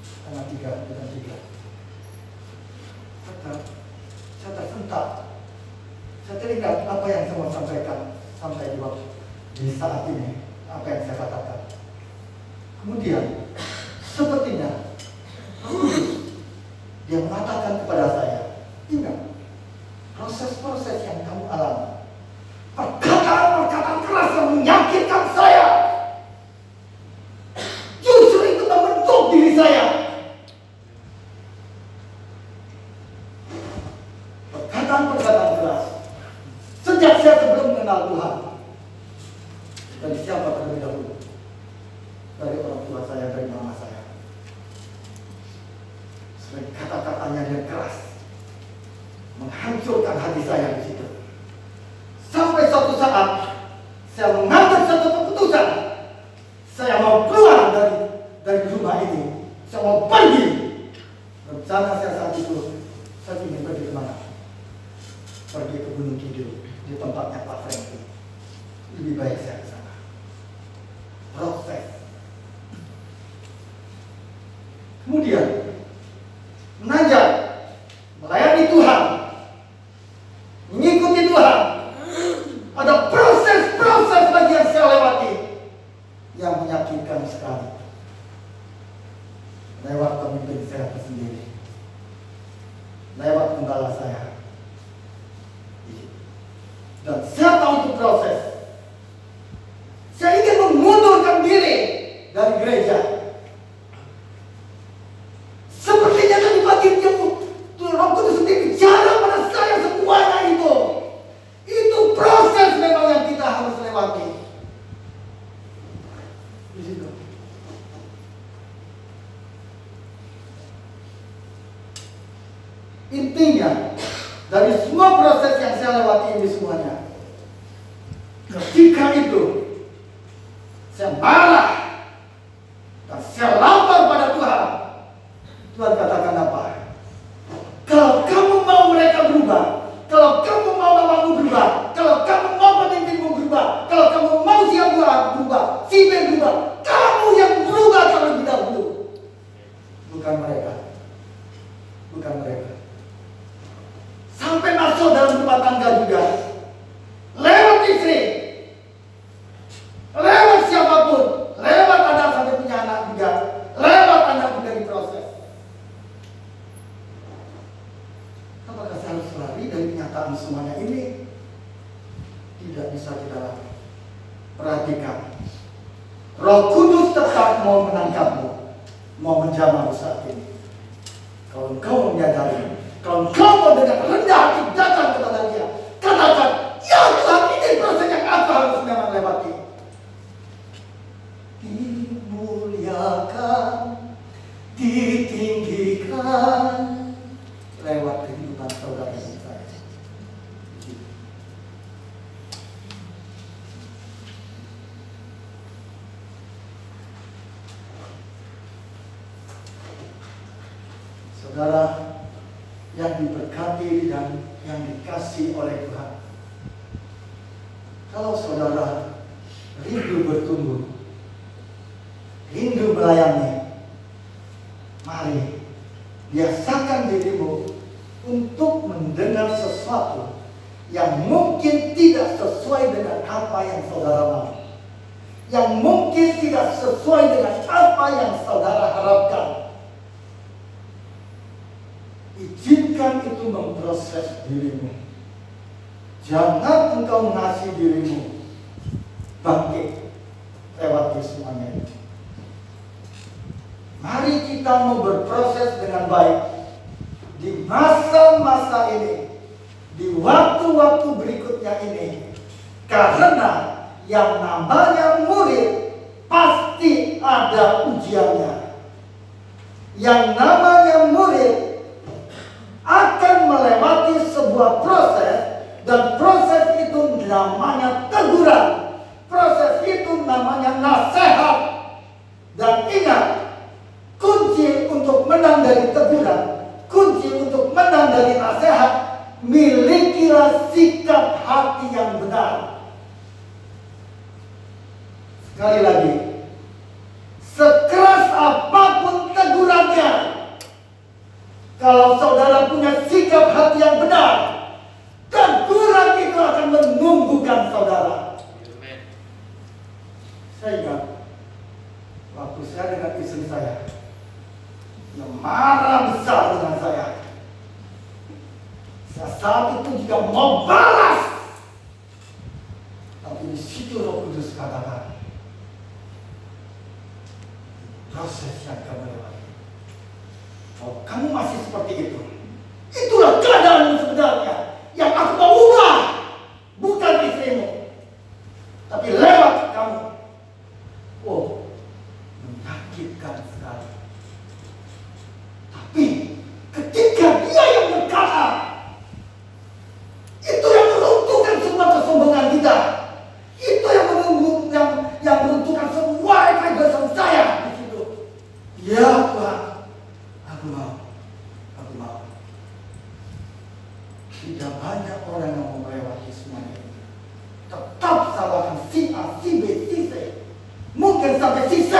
setengah 3. Saya tersentak. Saya teringat apa yang saya mau sampaikan sampai di saat ini, apa yang saya katakan. Kemudian sepertinya dia mengatakan kepada saya, ingat proses-proses yang kamu alami, perkataan-perkataan keras yang menyakitkan saya, justru itu membentuk diri saya. Perkataan-perkataan keras sejak saya sebelum mengenal Tuhan. Dari siapa terlebih dahulu? Dari orang tua saya, dari mama saya. Kata-katanya yang keras menghancurkan hati saya di situ. Sampai suatu saat saya mengambil satu keputusan. Saya mau keluar dari rumah ini. Saya mau pergi. Rencana saya saat itu, saya ingin pergi kemana? Pergi ke Gunung Kidul, di tempatnya Pak Franky. Lebih baik saya ke sana. Proses. Kemudian mengajar, melayani Tuhan, mengikuti Tuhan. Ada proses-proses lagi yang saya lewati yang menyakitkan sekali. Lewat pemimpin saya sendiri, lewat gembala saya. Dan saya tahu itu proses. Saya ingin mengundurkan diri dari gereja. Sepertinya tadi pagi Roh Kudus sendiri bicara pada saya semuanya itu. pentingnya dari semua proses yang saya lewati ini semuanya. Ketika itu saya marah dan saya lapor pada Tuhan. Tuhan katakan apa? Kalau kamu mau mereka berubah, kalau kamu mau mamamu berubah, kalau kamu mau pemimpinmu berubah, kalau kamu mau si A berubah, si B berubah, kamu yang berubah terlebih dahulu. Bukan mereka. Bukan mereka. Sampai masuk dalam rumah tangga juga. Lewat istri, lewat siapapun, lewat anak sampai punya anak juga, lewat anak juga diproses. Apakah saya harus lari dari kenyataan semuanya ini? Tidak bisa kita lakukan. Perhatikan, Roh Kudus tetap mau menangkapmu, mau menjamahmu saat ini. Kalau engkau menyadari, kalau engkau mau dengan rendah hati datang kepada Dia, katakan, ya Tuhan, ini proses yang aku harus memang lewati. Dimuliakan, ditinggikan lewat kehidupan saudara dan saya. Saudara yang diberkati dan yang dikasihi oleh Tuhan, kalau saudara rindu bertumbuh, rindu melayani, mari biasakan dirimu untuk mendengar sesuatu yang mungkin tidak sesuai dengan apa yang saudara mau, yang mungkin tidak sesuai dengan apa yang saudara harapkan. Izinkan itu memproses dirimu. Jangan engkau mengasihi dirimu bangkit lewati semuanya itu. Mari kita mau berproses dengan baik di masa-masa ini, di waktu-waktu berikutnya ini. Karena yang namanya murid pasti ada ujiannya. Yang namanya murid akan melewati sebuah proses, dan proses itu namanya teguran. Proses itu namanya nasihat. Dan ingat, kunci untuk menang dari teguran, kunci untuk menang dari nasihat, milikilah sikap hati yang benar. Sekali lagi, sekeras apapun tegurannya, kalau saudara punya sikap hati yang benar, teguran itu akan menumbuhkan saudara. Saya ingat waktu saya dengan istri saya yang marah besar dengan saya saat itu juga mau balas, tapi di situ Roh Kudus katakan, proses yang kamu lewati, kalau kamu masih seperti itu, itulah keadaanmu sebenarnya. Yang aku mau ubah bukan istrimu, tapi lewat kamu. Oh, menyakitkan sekali. Tapi ketika dia yang berkata, itu yang meruntuhkan semua kesombongan kita. Itu yang meruntuhkan semua kebebasan saya di situ. Ya Tuhan, aku mau. Tidak banyak orang yang mau melewati semuanya ini. Tetap salahkan si A, si B, si C. Mungkin sampai si Z.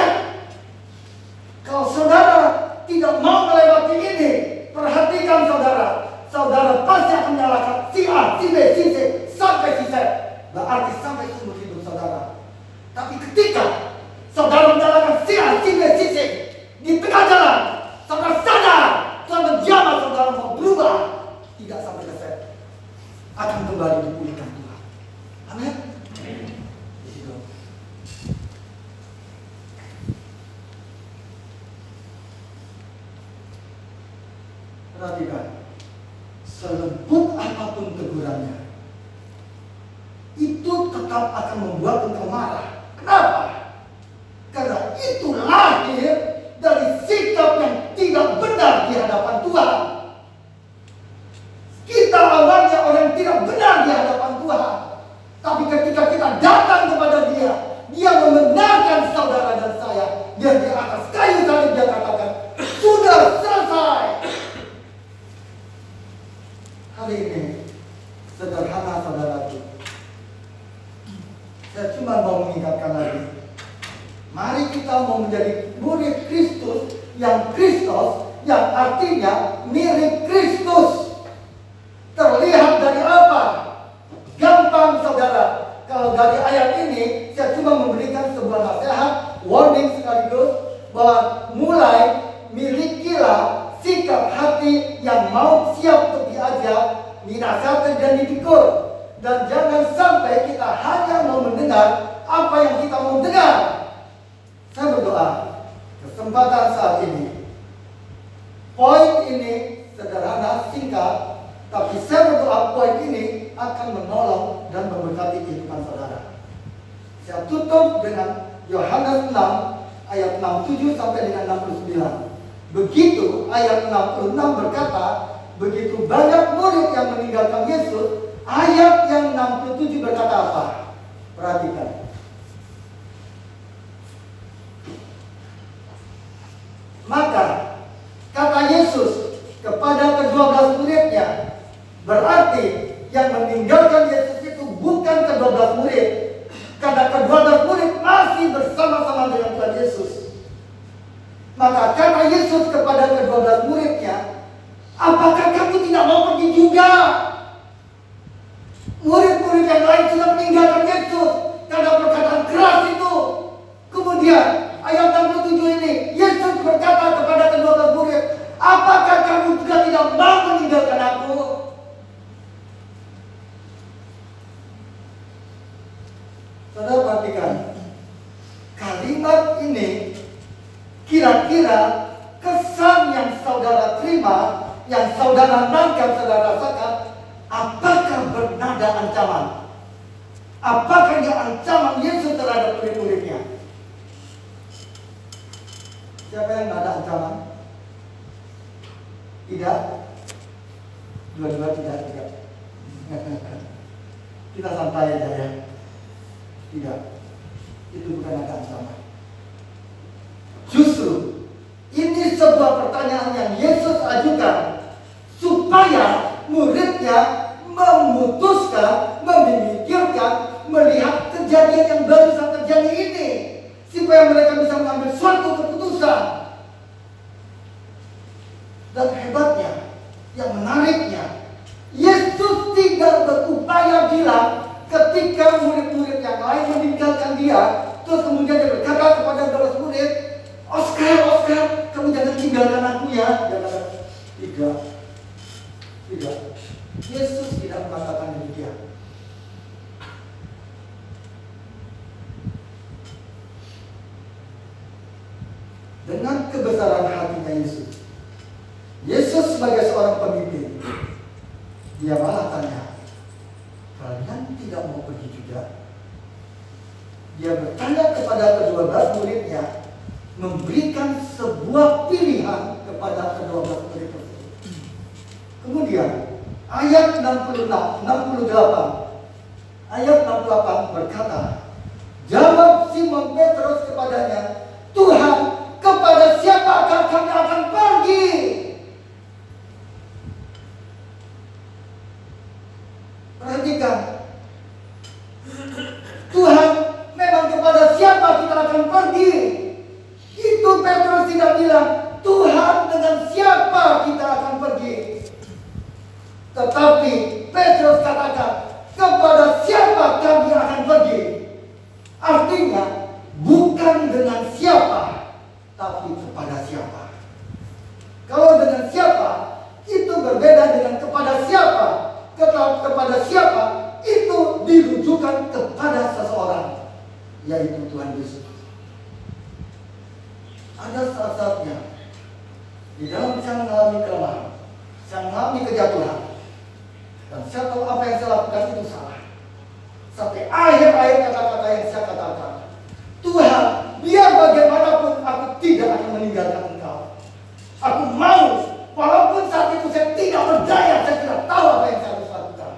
Kalau saudara tidak mau melewati ini, perhatikan saudara. Saudara pasti akan menyalahkan si A, si B, si C, sampai si Z. Berarti sampai seumur hidup saudara. Tapi ketika saudara menyalahkan si A, si B, si C, di tengah jalan, saudara sadar, Tuhan menjamah saudara mau berubah, tidak sampai selesai, akan kembali dipulihkan Tuhan. Amin. Di situ. Perhatikan, selembut apapun tegurannya, itu tetap akan membuat engkau marah. Kenapa? Karena itu lahir dari sikap yang tidak benar di hadapan Tuhan. di hadapan Tuhan. Tapi ketika kita datang kepada Dia, Dia membenarkan saudara dan saya. Dia di atas kayu salib Dia katakan, sudah selesai. Hari ini sederhana saudaraku. Saya cuma mau mengingatkan lagi. Mari kita mau menjadi murid Kristus yang Kristus, yang artinya mirip Kristus. Terlihat dari apa? Gampang saudara. Kalau dari ayat ini saya cuma memberikan sebuah nasihat, warning sekaligus, bahwa mulai milikilah sikap hati yang mau siap untuk diajar, dinasihatkan dan ditegur. Dan jangan sampai kita hanya mau mendengar apa yang kita mau dengar. Saya berdoa kesempatan saat ini, poin ini sederhana, singkat, tapi saya berdoa poin ini akan menolong dan memberkati kehidupan saudara. Saya tutup dengan Yohanes 6 ayat 67 sampai dengan 69. Begitu ayat 66 berkata, begitu banyak murid yang meninggalkan Yesus. Ayat yang 67 berkata apa? Perhatikan. Maka kata Yesus kepada ke-12 muridnya, berarti yang meninggalkan Yesus itu bukan ke-12 murid, karena ke-12 murid masih bersama-sama dengan Tuhan Yesus. Maka kata Yesus kepada ke-12 muridnya, apakah kamu tidak mau pergi juga? Murid-murid yang lain sudah meninggalkan Yesus karena perkataan keras itu. Kemudian ayat 67 ini, Yesus berkata kepada ke-12 murid, apakah kamu juga tidak mau meninggalkan aku? Saudara perhatikan, kalimat ini kira-kira kesan yang saudara terima, yang saudara nangkap, saudara rasakan, apakah bernada ancaman? Apakah ini ancaman Yesus terhadap murid-muridnya? Siapa yang ada ancaman? Tidak? Dua-dua tidak. Kita santai aja ya. Tidak. Itu bukan ada ancaman. Justru ini sebuah pertanyaan yang Yesus ajukan supaya muridnya memutuskan, memikirkan, melihat kejadian yang barusan terjadi ini, supaya mereka bisa mengambil suatu keputusan. Dan hebatnya, yang menariknya, Yesus tidak berupaya bilang ketika murid-murid yang lain meninggalkan Dia, terus kemudian Dia berkata kepada 12 murid, Oscar, kamu jangan tinggalkan aku ya. Dia kata, tidak. Yesus tidak mengatakan demikian. Dengan kebesaran hatinya Yesus sebagai seorang pemimpin, Dia malah tanya, kalian tidak mau pergi juga? Dia bertanya kepada ke-12 muridnya, memberikan sebuah pilihan kepada ke-12 murid tersebut. Kemudian ayat 68 berkata, jawab Simon Petrus kepadanya, Tuhan, kepada siapakah kami akan pergi? Perhatikan, Tuhan, memang kepada siapa kita akan pergi? Itu Petrus tidak bilang, Tuhan, dengan siapa kita akan pergi? Tetapi Petrus katakan, kepada siapa kami akan pergi? Artinya, bukan dengan siapa, tapi kepada siapa. Kalau dengan siapa, itu berbeda dengan kepada siapa. Kepada siapa, itu dirujukan kepada seseorang, yaitu Tuhan Yesus. Ada saat-saatnya di dalam saya mengalami kelemahan, saya mengalami kejatuhan, dan saya tahu apa yang saya lakukan itu salah. Sampai akhir-akhir kata-kata yang saya katakan, Tuhan, biar bagaimanapun aku tidak akan meninggalkan Engkau. Aku mau, walaupun saat itu saya tidak berdaya, saya tidak tahu apa yang saya harus lakukan.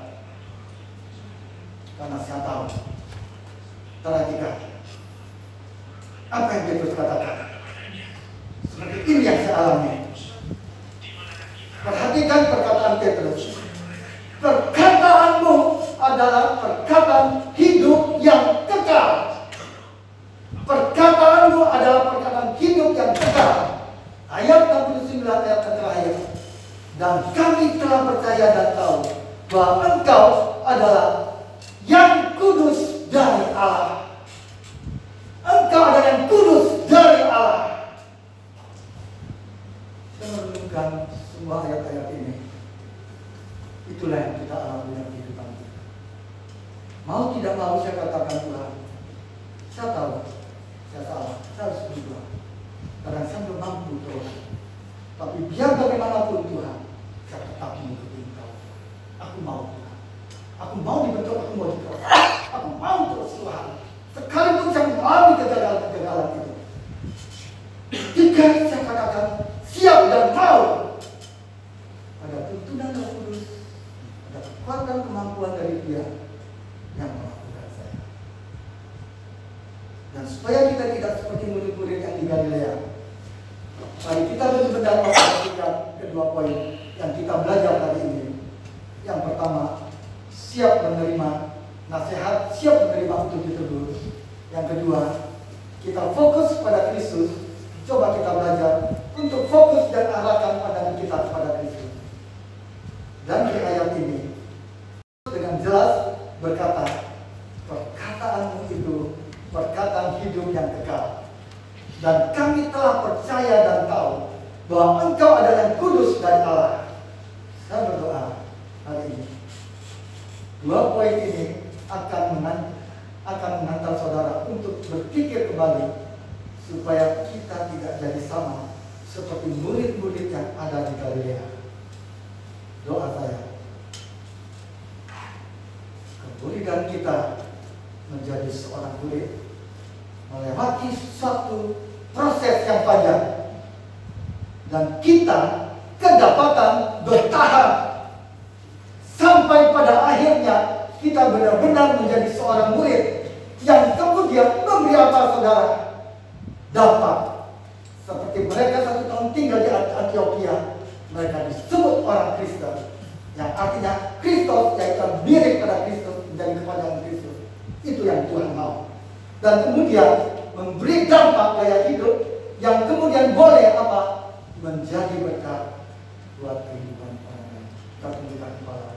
Petrus. Perkataanmu adalah perkataan hidup yang kekal. Perkataanmu adalah perkataan hidup yang kekal. Ayat 69 ayat terakhir. Dan kami telah percaya dan tahu bahwa engkau adalah yang kudus dari Allah. Engkau adalah yang kudus dari Allah. Saya merenungkan semua ayat-ayat ini. Itulah yang kita alami dalam kehidupan kita. Mau tidak mau saya katakan Tuhan, saya tahu, saya salah, saya harus berubah. Karena saya belum mampu terus. Tapi biar bagaimanapun Tuhan, saya tetap mengikuti Engkau. Aku mau Tuhan. Aku mau dibentuk, aku mau dikeras. Aku mau terus Tuhan. Sekalipun saya mengalami kegagalan-kegagalan itu. Jika saya katakan siap dan mau, ada tuntunan Roh Kudus, ada kekuatan kemampuan dari Dia yang melakukan saya. Dan supaya kita tidak seperti murid-murid yang di Galilea, mari kita benar-benar memperhatikan kedua poin yang kita belajar hari ini. Yang pertama, siap menerima nasihat, siap menerima untuk ditegur. Yang kedua, kita fokus pada Kristus. Coba kita belajar untuk fokus dan arahkan pandangan kita kepada Kristus. Dan di ayat ini dengan jelas berkata, perkataanmu itu perkataan hidup yang kekal. Dan kami telah percaya dan tahu bahwa engkau adalah yang kudus dari Allah. Saya berdoa hari ini, dua poin ini akan mengantar saudara untuk berpikir kembali supaya kita tidak jadi sama seperti murid-murid yang ada di Galilea. Doa saya, kemuridan kita menjadi seorang murid melewati suatu proses yang panjang, dan kita kedapatan bertahan sampai pada akhirnya kita benar-benar menjadi seorang murid yang kemudian memberi apa saudara? Dapat seperti mereka 1 tahun tinggal di Antioquia, mereka disebut orang Kristen, yang artinya Kristus, yaitu mirip pada Kristus, menjadi kepanjangan Kristus. Itu yang Tuhan mau. Dan kemudian memberi dampak gaya hidup yang kemudian boleh apa? Menjadi berkat buat kehidupan orang lain. Kita tundukkan kepala.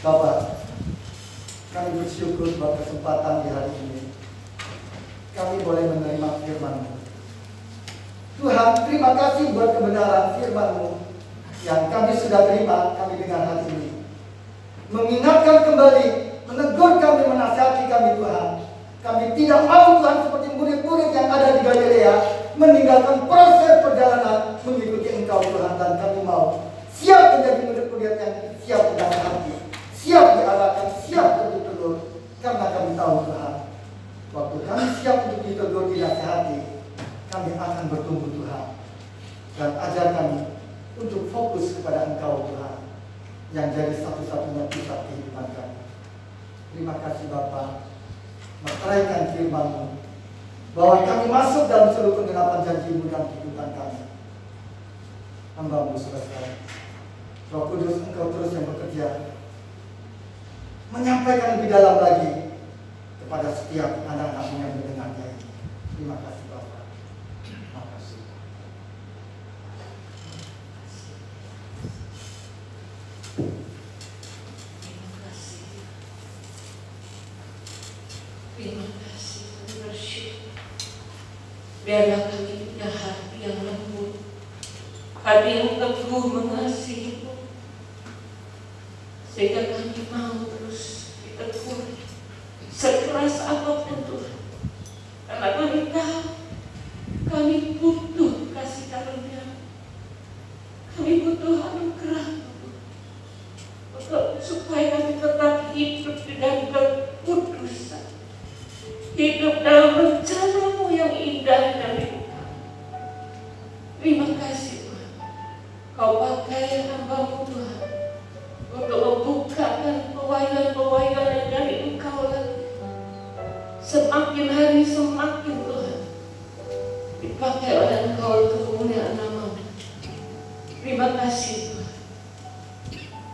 Bapak, kami bersyukur buat kesempatan di hari ini. Kami boleh menerima firman-Mu. Tuhan, terima kasih buat kebenaran firman-Mu yang kami sudah terima, kami dengar hari ini. Mengingatkan kembali, menegur kami, menasihati kami Tuhan. Kami tidak mau Tuhan seperti murid-murid yang ada di Galilea meninggalkan proses perjalanan mengikuti Engkau Tuhan. Dan kami mau siap menjadi murid-murid yang siap dengan hati, siap diarahkan, siap untuk ditegur. Karena kami tahu Tuhan, waktu kami siap untuk ditegur, dinasihati, kami akan bertumbuh Tuhan. Dan ajar kami untuk fokus kepada Engkau Tuhan, yang jadi satu-satunya pusat kehidupan kami. Terima kasih Bapa, meteraikan firman-Mu, bahwa kami masuk dalam seluruh penggenapan janji-Mu dalam kehidupan kami. Hamba-Mu selesai. Roh Kudus, Engkau terus yang bekerja, menyampaikan lebih dalam lagi kepada setiap anak-anak-Mu yang mendengarnya ini. Terima kasih Bapa. Terima kasih. Terima kasih, kami bersyukur. Biarlah kami punya hati yang lembut, hati yang teguh mengasihi-Mu, sehingga kami mau terus ditegur sekeras apapun Tuhan. Karena kami tahu kami butuh kasih karunia, kami butuh anugerah untuk supaya kami tetap hidup di dalam kekudusan, hidup dalam rencana-Mu yang indah dan indah. Terima kasih Tuhan, Kau pakai hamba-Mu Tuhan untuk membukakan pewayangan-pewayangan dari Engkau lagi. Semakin kasih Tuhan.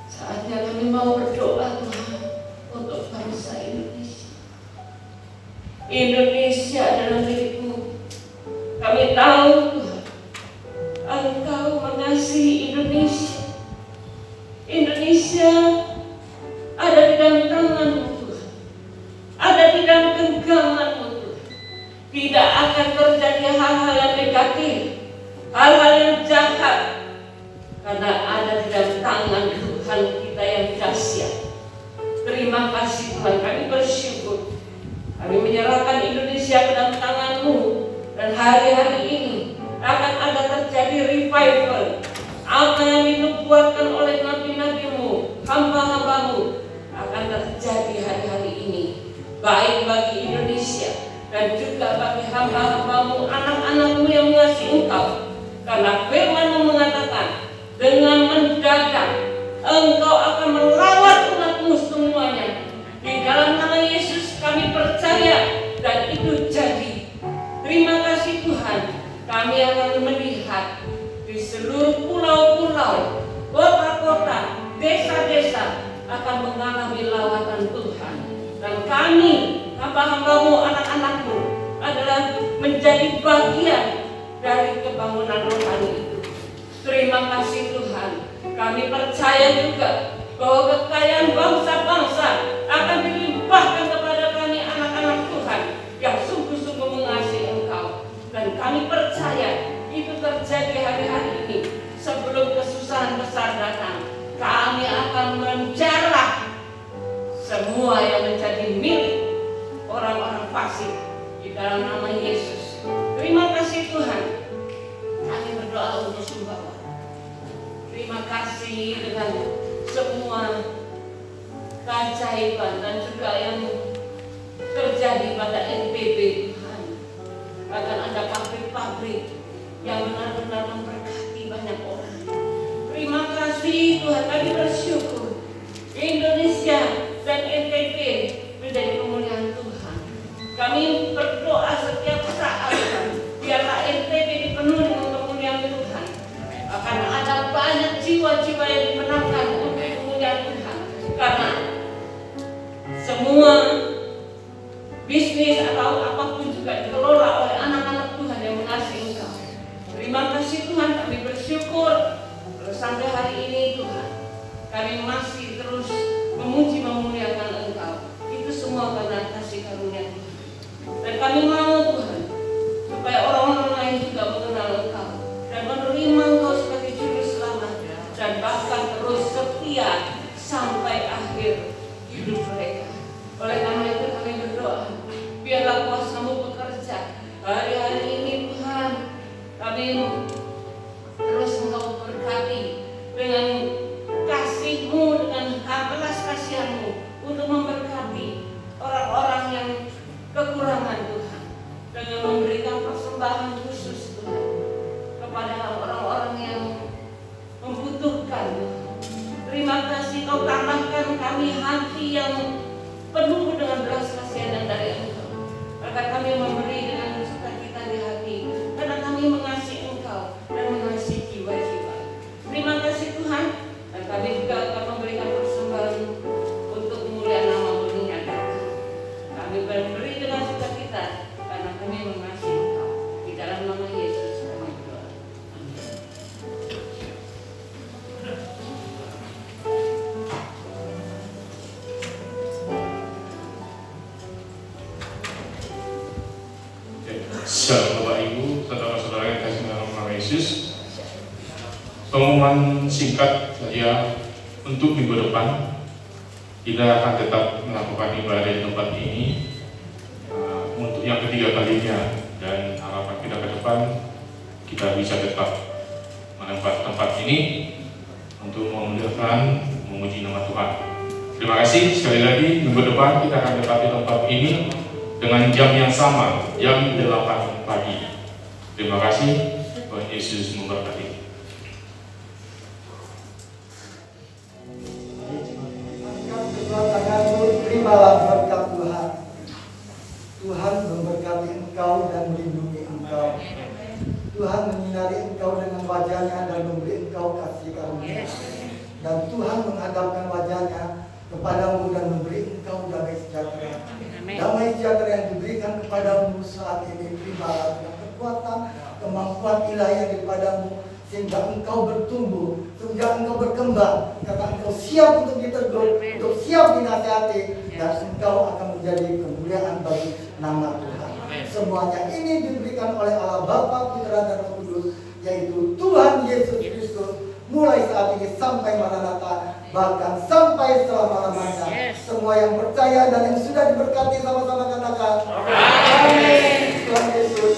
Saatnya kami mau berdoa Tuhan untuk bangsa Indonesia. Indonesia adalah milik-Mu. Kami tahu Tuhan, Engkau mengasihi Indonesia. Indonesia ada di dalam tangan-Mu Tuhan. Ada di dalam genggaman-Mu Tuhan. Tidak akan terjadi hal-hal yang negatif, hal-hal yang jahat, karena ada di dalam tangan Tuhan kita yang dahsyat. Terima kasih Tuhan, kami bersyukur. Kami menyerahkan Indonesia ke dalam tangan-Mu, dan hari-hari ini akan ada terjadi revival. Apa yang dinubuatkan oleh nabi-nabi-Mu, hamba-hamba-Mu, akan terjadi hari-hari ini, baik bagi Indonesia dan juga bagi hamba-hamba-Mu, anak-anak-Mu yang mengasihi Engkau. Karena firman-Mu mengatakan, dengan mendadak Engkau akan melawat umat-Mu semuanya. Di dalam nama Yesus kami percaya, dan itu jadi. Terima kasih Tuhan, kami akan melihat di seluruh pulau-pulau, kota-kota, desa-desa akan mengalami lawatan Tuhan. Dan kami, hamba-hamba-Mu, anak-anak-Mu, adalah menjadi bagian dari kebangunan rohani itu. Terima kasih Tuhan. Kami percaya juga bahwa kekayaan bangsa-bangsa akan dilimpahkan kepada kami, anak-anak Tuhan yang sungguh-sungguh mengasihi Engkau. Dan kami percaya itu terjadi hari-hari ini. Sebelum kesusahan besar datang, kami akan menjarah semua yang menjadi milik orang-orang fasik di dalam nama Yesus. Terima kasih Tuhan. Kami berdoa untuk Sumbawa. Terima kasih dengan semua keajaiban dan juga yang terjadi pada NTB Tuhan. Akan ada pabrik-pabrik yang benar-benar memberkati banyak orang. Terima kasih Tuhan, kami bersyukur Indonesia dan NTB menjadi kemuliaan Tuhan. Kami berdoa setiap saat, biarlah NTB dipenuhi dengan kemuliaan Tuhan. Akan ada banyak jiwa-jiwa yang dimenangkan untuk kemuliaan Tuhan. Karena semua bisnis atau apapun juga dikelola oleh anak-anak Tuhan yang mengasihi Engkau. Terima kasih Tuhan, kami bersyukur sampai hari ini Tuhan. Kami masih terus memuji memuliakan Engkau. Itu semua karena kasih karunia Tuhan. Dan kami mau Tuhan, supaya orang-orang lain juga mengenal Engkau dan menerima Engkau sebagai juru selamat, dan bahkan terus setia sampai akhir hidup mereka. Oleh karena itu kami berdoa, biarlah kuasa-Mu bekerja hari-hari ini Tuhan. Kami terus Engkau berkati dengan kasih-Mu, dengan belas kasihan-Mu untuk memberkati orang-orang yang kekurangan Tuhan, dengan memberikan persembahan khusus Tuhan kepada orang-orang yang membutuhkan Tuhan. Terima kasih Kau tambahkan kami hati yang penuh dengan belas kasihan dari Engkau, agar kami memberi dengan sukacita di hati, karena kami mengasihi Engkau dan mengasihi jiwa-jiwa. Terima kasih Tuhan, dan kami juga akan memberikan persembahan untuk kemuliaan nama-Mu dinyatakan. Kami memberi dengan sukacita karena kami mengasihi Engkau. Di dalam nama Yesus kami berdoa. Amin. Shalom Bapak Ibu, saudara-saudara yang kasih dalam nama Yesus. Pengumuman singkat saja untuk minggu depan. Kita akan tetap melakukan ibadah di tempat ini untuk yang ketiga kalinya, dan harapan kita ke depan kita bisa tetap menempati tempat ini untuk memuliakan, memuji nama Tuhan. Terima kasih sekali lagi. Minggu depan kita akan tepati tempat ini dengan jam yang sama, jam 8 pagi. Terima kasih. Tuhan Yesus memberkati. Terimalah berkat Tuhan. Tuhan memberkati engkau dan melindungi engkau. Tuhan menyinari engkau dengan wajah-Nya dan memberi engkau kasih karunia. dan Tuhan menghadapkan wajahnya kepadamu dan memberi engkau damai sejahtera. Damai sejahtera yang diberikan kepadamu saat ini beribarat dengan kekuatan, kemampuan ilahi yang daripadamu, sehingga engkau bertumbuh, sehingga engkau berkembang, karena engkau siap untuk ditegur, untuk siap dinasihati, dan engkau akan menjadi kemuliaan bagi nama Tuhan. Semuanya ini diberikan oleh Allah Bapa, Putra, dan Roh Kudus, yaitu Tuhan Yesus Kristus, mulai saat ini sampai Maranatha, bahkan sampai selama-lamanya. Semua yang percaya dan yang sudah diberkati sama-sama katakan amin. Tuhan Yesus